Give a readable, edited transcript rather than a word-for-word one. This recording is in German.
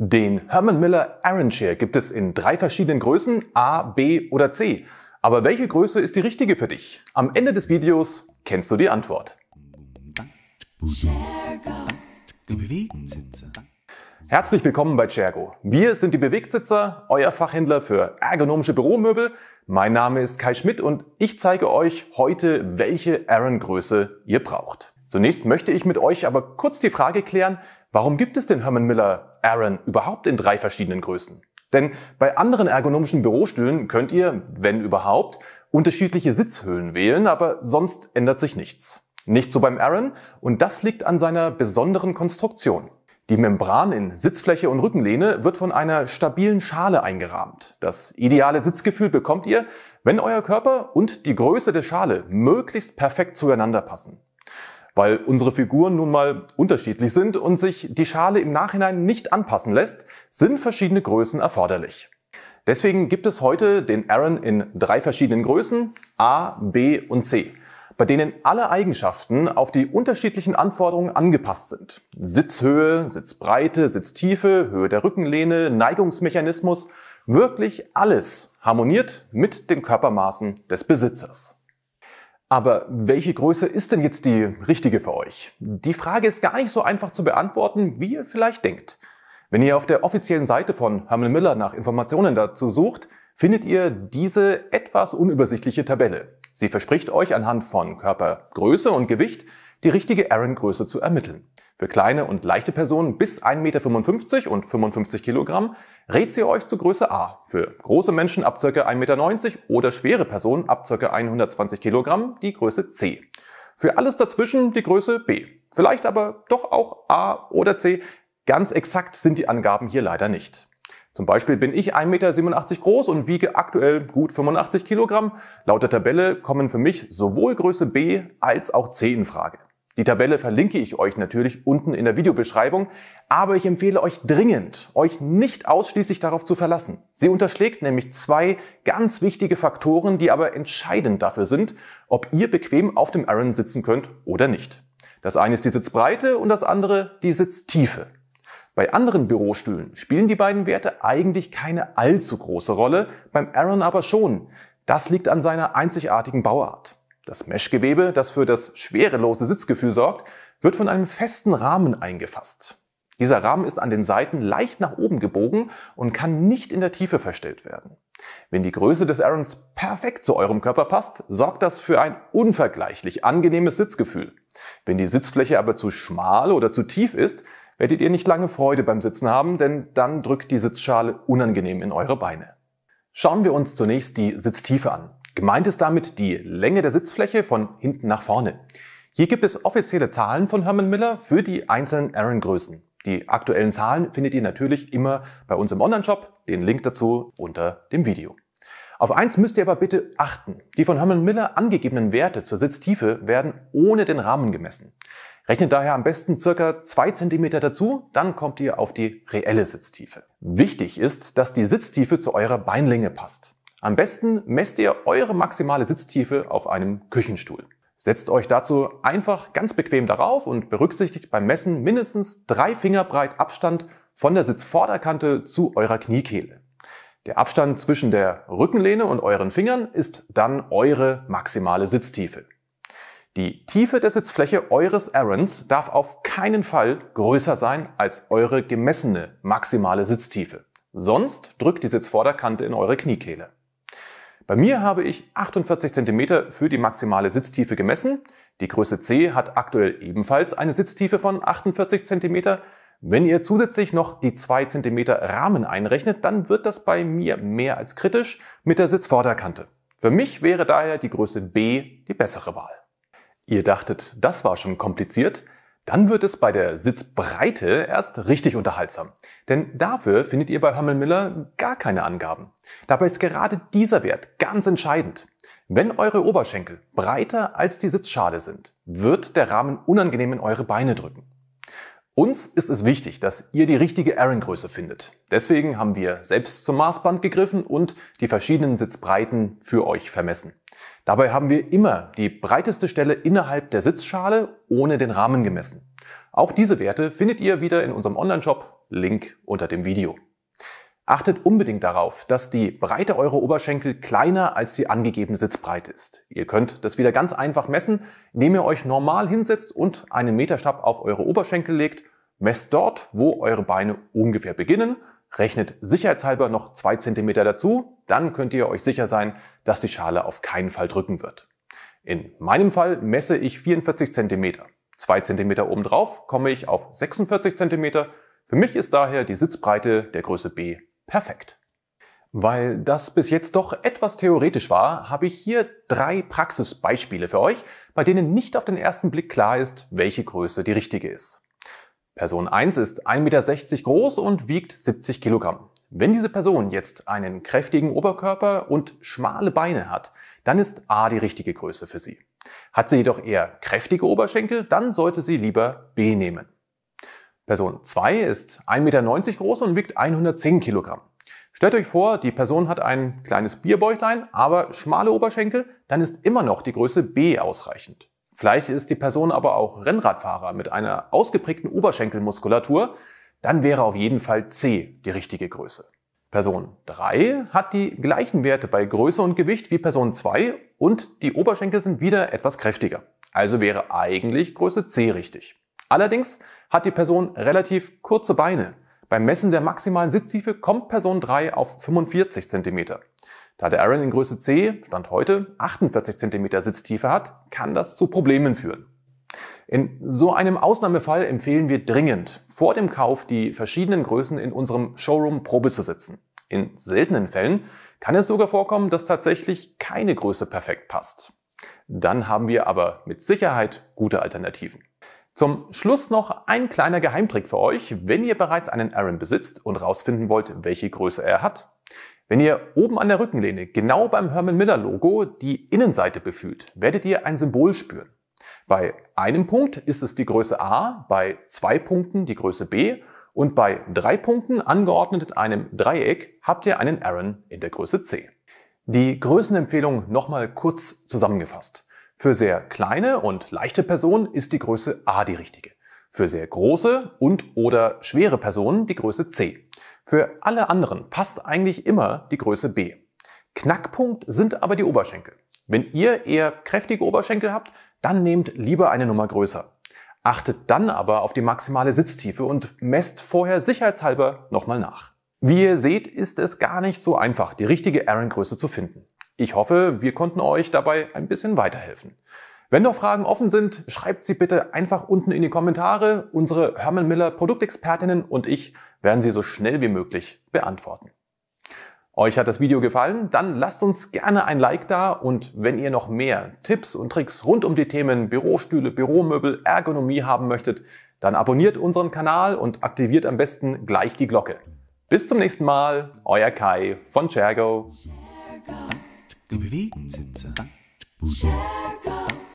Den Herman Miller Aran Chair gibt es in 3 verschiedenen Größen, A, B oder C. Aber welche Größe ist die richtige für dich? Am Ende des Videos kennst du die Antwort. Herzlich willkommen bei Chairgo. Wir sind die Bewegtsitzer, euer Fachhändler für ergonomische Büromöbel. Mein Name ist Kai Schmidt und ich zeige euch heute, welche Aran-Größe ihr braucht. Zunächst möchte ich mit euch aber kurz die Frage klären, warum gibt es den Herman Miller Aran überhaupt in 3 verschiedenen Größen? Denn bei anderen ergonomischen Bürostühlen könnt ihr, wenn überhaupt, unterschiedliche Sitzhöhen wählen, aber sonst ändert sich nichts. Nicht so beim Aran und das liegt an seiner besonderen Konstruktion. Die Membran in Sitzfläche und Rückenlehne wird von einer stabilen Schale eingerahmt. Das ideale Sitzgefühl bekommt ihr, wenn euer Körper und die Größe der Schale möglichst perfekt zueinander passen. Weil unsere Figuren nun mal unterschiedlich sind und sich die Schale im Nachhinein nicht anpassen lässt, sind verschiedene Größen erforderlich. Deswegen gibt es heute den Aran in 3 verschiedenen Größen, A, B und C, bei denen alle Eigenschaften auf die unterschiedlichen Anforderungen angepasst sind. Sitzhöhe, Sitzbreite, Sitztiefe, Höhe der Rückenlehne, Neigungsmechanismus, wirklich alles harmoniert mit den Körpermaßen des Besitzers. Aber welche Größe ist denn jetzt die richtige für euch? Die Frage ist gar nicht so einfach zu beantworten, wie ihr vielleicht denkt. Wenn ihr auf der offiziellen Seite von Herman Miller nach Informationen dazu sucht, findet ihr diese etwas unübersichtliche Tabelle. Sie verspricht euch anhand von Körpergröße und Gewicht die richtige Aran-Größe zu ermitteln. Für kleine und leichte Personen bis 1,55 Meter und 55 Kilogramm rät sie euch zur Größe A. Für große Menschen ab ca. 1,90 Meter oder schwere Personen ab ca. 120 Kilogramm die Größe C. Für alles dazwischen die Größe B. Vielleicht aber doch auch A oder C. Ganz exakt sind die Angaben hier leider nicht. Zum Beispiel bin ich 1,87 Meter groß und wiege aktuell gut 85 Kilogramm. Laut der Tabelle kommen für mich sowohl Größe B als auch C in Frage. Die Tabelle verlinke ich euch natürlich unten in der Videobeschreibung, aber ich empfehle euch dringend, euch nicht ausschließlich darauf zu verlassen. Sie unterschlägt nämlich 2 ganz wichtige Faktoren, die aber entscheidend dafür sind, ob ihr bequem auf dem Aran sitzen könnt oder nicht. Das eine ist die Sitzbreite und das andere die Sitztiefe. Bei anderen Bürostühlen spielen die beiden Werte eigentlich keine allzu große Rolle, beim Aran aber schon. Das liegt an seiner einzigartigen Bauart. Das Meshgewebe, das für das schwerelose Sitzgefühl sorgt, wird von einem festen Rahmen eingefasst. Dieser Rahmen ist an den Seiten leicht nach oben gebogen und kann nicht in der Tiefe verstellt werden. Wenn die Größe des Arans perfekt zu eurem Körper passt, sorgt das für ein unvergleichlich angenehmes Sitzgefühl. Wenn die Sitzfläche aber zu schmal oder zu tief ist, werdet ihr nicht lange Freude beim Sitzen haben, denn dann drückt die Sitzschale unangenehm in eure Beine. Schauen wir uns zunächst die Sitztiefe an. Gemeint ist damit die Länge der Sitzfläche von hinten nach vorne. Hier gibt es offizielle Zahlen von Herman Miller für die einzelnen Aran-Größen. Die aktuellen Zahlen findet ihr natürlich immer bei uns im Onlineshop, den Link dazu unter dem Video. Auf eins müsst ihr aber bitte achten. Die von Herman Miller angegebenen Werte zur Sitztiefe werden ohne den Rahmen gemessen. Rechnet daher am besten ca. 2 cm dazu, dann kommt ihr auf die reelle Sitztiefe. Wichtig ist, dass die Sitztiefe zu eurer Beinlänge passt. Am besten messt ihr eure maximale Sitztiefe auf einem Küchenstuhl. Setzt euch dazu einfach ganz bequem darauf und berücksichtigt beim Messen mindestens 3 Finger breit Abstand von der Sitzvorderkante zu eurer Kniekehle. Der Abstand zwischen der Rückenlehne und euren Fingern ist dann eure maximale Sitztiefe. Die Tiefe der Sitzfläche eures Arans darf auf keinen Fall größer sein als eure gemessene maximale Sitztiefe. Sonst drückt die Sitzvorderkante in eure Kniekehle. Bei mir habe ich 48 cm für die maximale Sitztiefe gemessen. Die Größe C hat aktuell ebenfalls eine Sitztiefe von 48 cm. Wenn ihr zusätzlich noch die 2 cm Rahmen einrechnet, dann wird das bei mir mehr als kritisch mit der Sitzvorderkante. Für mich wäre daher die Größe B die bessere Wahl. Ihr dachtet, das war schon kompliziert? Dann wird es bei der Sitzbreite erst richtig unterhaltsam. Denn dafür findet ihr bei Herman Miller gar keine Angaben. Dabei ist gerade dieser Wert ganz entscheidend. Wenn eure Oberschenkel breiter als die Sitzschale sind, wird der Rahmen unangenehm in eure Beine drücken. Uns ist es wichtig, dass ihr die richtige Aran-Größe findet. Deswegen haben wir selbst zum Maßband gegriffen und die verschiedenen Sitzbreiten für euch vermessen. Dabei haben wir immer die breiteste Stelle innerhalb der Sitzschale ohne den Rahmen gemessen. Auch diese Werte findet ihr wieder in unserem Online-Shop, Link unter dem Video. Achtet unbedingt darauf, dass die Breite eurer Oberschenkel kleiner als die angegebene Sitzbreite ist. Ihr könnt das wieder ganz einfach messen, indem ihr euch normal hinsetzt und einen Meterstab auf eure Oberschenkel legt. Messt dort, wo eure Beine ungefähr beginnen, rechnet sicherheitshalber noch 2 cm dazu, dann könnt ihr euch sicher sein, dass die Schale auf keinen Fall drücken wird. In meinem Fall messe ich 44 cm. 2 cm obendrauf komme ich auf 46 cm. Für mich ist daher die Sitzbreite der Größe B perfekt. Weil das bis jetzt doch etwas theoretisch war, habe ich hier 3 Praxisbeispiele für euch, bei denen nicht auf den ersten Blick klar ist, welche Größe die richtige ist. Person 1 ist 1,60 Meter groß und wiegt 70 Kilogramm. Wenn diese Person jetzt einen kräftigen Oberkörper und schmale Beine hat, dann ist A die richtige Größe für sie. Hat sie jedoch eher kräftige Oberschenkel, dann sollte sie lieber B nehmen. Person 2 ist 1,90 Meter groß und wiegt 110 Kilogramm. Stellt euch vor, die Person hat ein kleines Bierbäuchlein, aber schmale Oberschenkel, dann ist immer noch die Größe B ausreichend. Vielleicht ist die Person aber auch Rennradfahrer mit einer ausgeprägten Oberschenkelmuskulatur, dann wäre auf jeden Fall C die richtige Größe. Person 3 hat die gleichen Werte bei Größe und Gewicht wie Person 2 und die Oberschenkel sind wieder etwas kräftiger. Also wäre eigentlich Größe C richtig. Allerdings hat die Person relativ kurze Beine. Beim Messen der maximalen Sitztiefe kommt Person 3 auf 45 cm. Da der Aaron in Größe C, Stand heute, 48 cm Sitztiefe hat, kann das zu Problemen führen. In so einem Ausnahmefall empfehlen wir dringend, vor dem Kauf die verschiedenen Größen in unserem Showroom Probe zu sitzen. In seltenen Fällen kann es sogar vorkommen, dass tatsächlich keine Größe perfekt passt. Dann haben wir aber mit Sicherheit gute Alternativen. Zum Schluss noch ein kleiner Geheimtrick für euch, wenn ihr bereits einen Aaron besitzt und herausfinden wollt, welche Größe er hat. Wenn ihr oben an der Rückenlehne genau beim Herman Miller Logo die Innenseite befühlt, werdet ihr ein Symbol spüren. Bei einem Punkt ist es die Größe A, bei 2 Punkten die Größe B und bei 3 Punkten, angeordnet in einem Dreieck, habt ihr einen Aaron in der Größe C. Die Größenempfehlung nochmal kurz zusammengefasst. Für sehr kleine und leichte Personen ist die Größe A die richtige. Für sehr große und/oder schwere Personen die Größe C. Für alle anderen passt eigentlich immer die Größe B. Knackpunkt sind aber die Oberschenkel. Wenn ihr eher kräftige Oberschenkel habt, dann nehmt lieber eine Nummer größer. Achtet dann aber auf die maximale Sitztiefe und messt vorher sicherheitshalber nochmal nach. Wie ihr seht, ist es gar nicht so einfach, die richtige Aaron-Größe zu finden. Ich hoffe, wir konnten euch dabei ein bisschen weiterhelfen. Wenn noch Fragen offen sind, schreibt sie bitte einfach unten in die Kommentare. Unsere Herman Miller Produktexpertinnen und ich werden sie so schnell wie möglich beantworten. Euch hat das Video gefallen? Dann lasst uns gerne ein Like da und wenn ihr noch mehr Tipps und Tricks rund um die Themen Bürostühle, Büromöbel, Ergonomie haben möchtet, dann abonniert unseren Kanal und aktiviert am besten gleich die Glocke. Bis zum nächsten Mal, euer Kai von Chergo. Die Bewegsitzer.